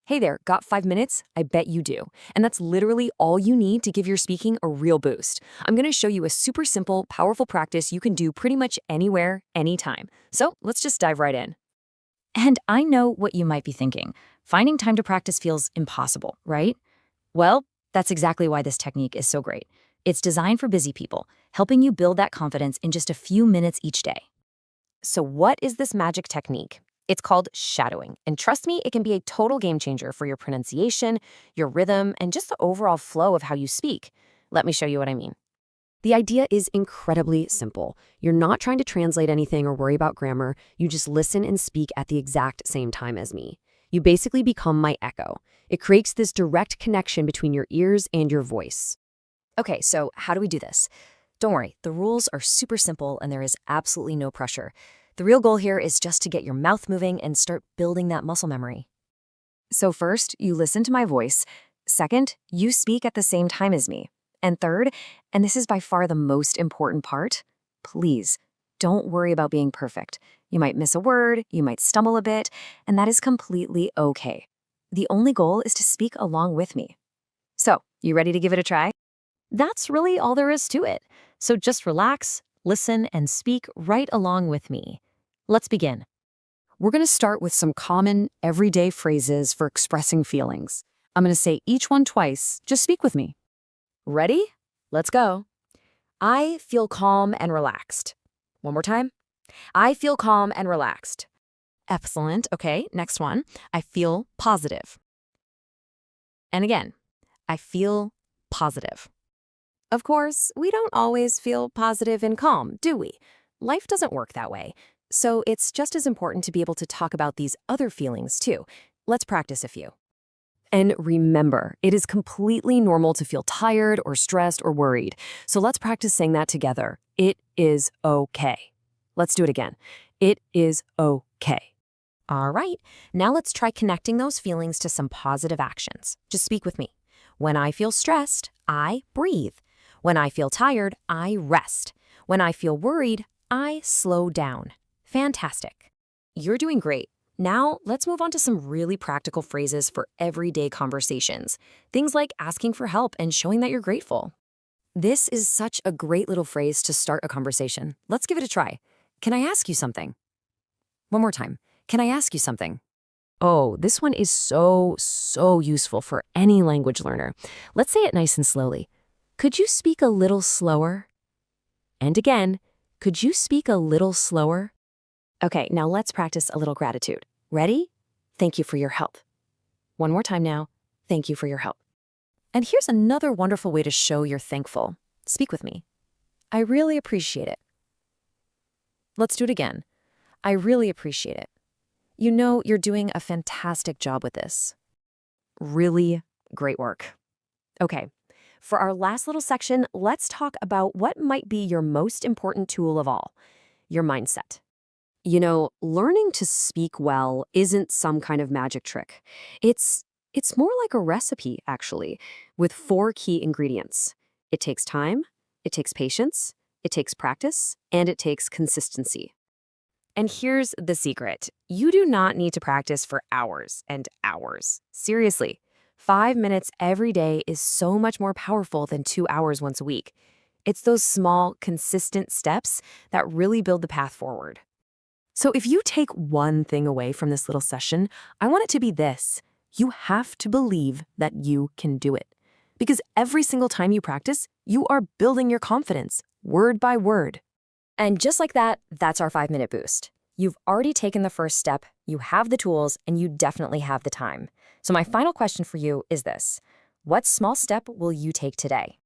Hey there, got 5 minutes? I bet you do. And that's literally all you need to give your speaking a real boost. I'm going to show you a super simple, powerful practice you can do pretty much anywhere, anytime. So let's just dive right in. And I know what you might be thinking. Finding time to practice feels impossible, right? Well, that's exactly why this technique is so great. It's designed for busy people, helping you build that confidence in just a few minutes each day. So, what is this magic technique? It's called shadowing. And trust me, it can be a total game changer for your pronunciation, your rhythm, and just the overall flow of how you speak. Let me show you what I mean. The idea is incredibly simple. You're not trying to translate anything or worry about grammar. You just listen and speak at the exact same time as me. You basically become my echo. It creates this direct connection between your ears and your voice. Okay, so how do we do this? Don't worry, the rules are super simple and there is absolutely no pressure. The real goal here is just to get your mouth moving and start building that muscle memory. So first, you listen to my voice. Second, you speak at the same time as me. And third, and this is by far the most important part, please don't worry about being perfect. You might miss a word, you might stumble a bit, and that is completely okay. The only goal is to speak along with me. So, you ready to give it a try? That's really all there is to it. So just relax, listen, and speak right along with me. Let's begin. We're going to start with some common, everyday phrases for expressing feelings. I'm going to say each one twice. Just speak with me. Ready? Let's go. I feel calm and relaxed. One more time. I feel calm and relaxed. Excellent. Okay, next one. I feel positive. And again, I feel positive. Of course, we don't always feel positive and calm, do we? Life doesn't work that way. So it's just as important to be able to talk about these other feelings too. Let's practice a few. And remember, it is completely normal to feel tired or stressed or worried. So let's practice saying that together. It is okay. Let's do it again. It is okay. All right, now let's try connecting those feelings to some positive actions. Just speak with me. When I feel stressed, I breathe. When I feel tired, I rest. When I feel worried, I slow down. Fantastic. You're doing great. Now, let's move on to some really practical phrases for everyday conversations. Things like asking for help and showing that you're grateful. This is such a great little phrase to start a conversation. Let's give it a try. Can I ask you something? One more time. Can I ask you something? Oh, this one is so useful for any language learner. Let's say it nice and slowly. Could you speak a little slower? And again, could you speak a little slower? Okay, now let's practice a little gratitude. Ready? Thank you for your help. One more time now. Thank you for your help. And here's another wonderful way to show you're thankful. Speak with me. I really appreciate it. Let's do it again. I really appreciate it. You know, you're doing a fantastic job with this. Really great work. Okay, for our last little section, let's talk about what might be your most important tool of all, your mindset. You know, learning to speak well isn't some kind of magic trick. It's more like a recipe, actually, with 4 key ingredients. It takes time, it takes patience, it takes practice, and it takes consistency. And here's the secret. You do not need to practice for hours and hours. Seriously, 5 minutes every day is so much more powerful than 2 hours once a week. It's those small, consistent steps that really build the path forward. So if you take one thing away from this little session, I want it to be this. You have to believe that you can do it. Because every single time you practice, you are building your confidence, word by word. And just like that, that's our 5-minute boost. You've already taken the first step, you have the tools, and you definitely have the time. So my final question for you is this. What small step will you take today?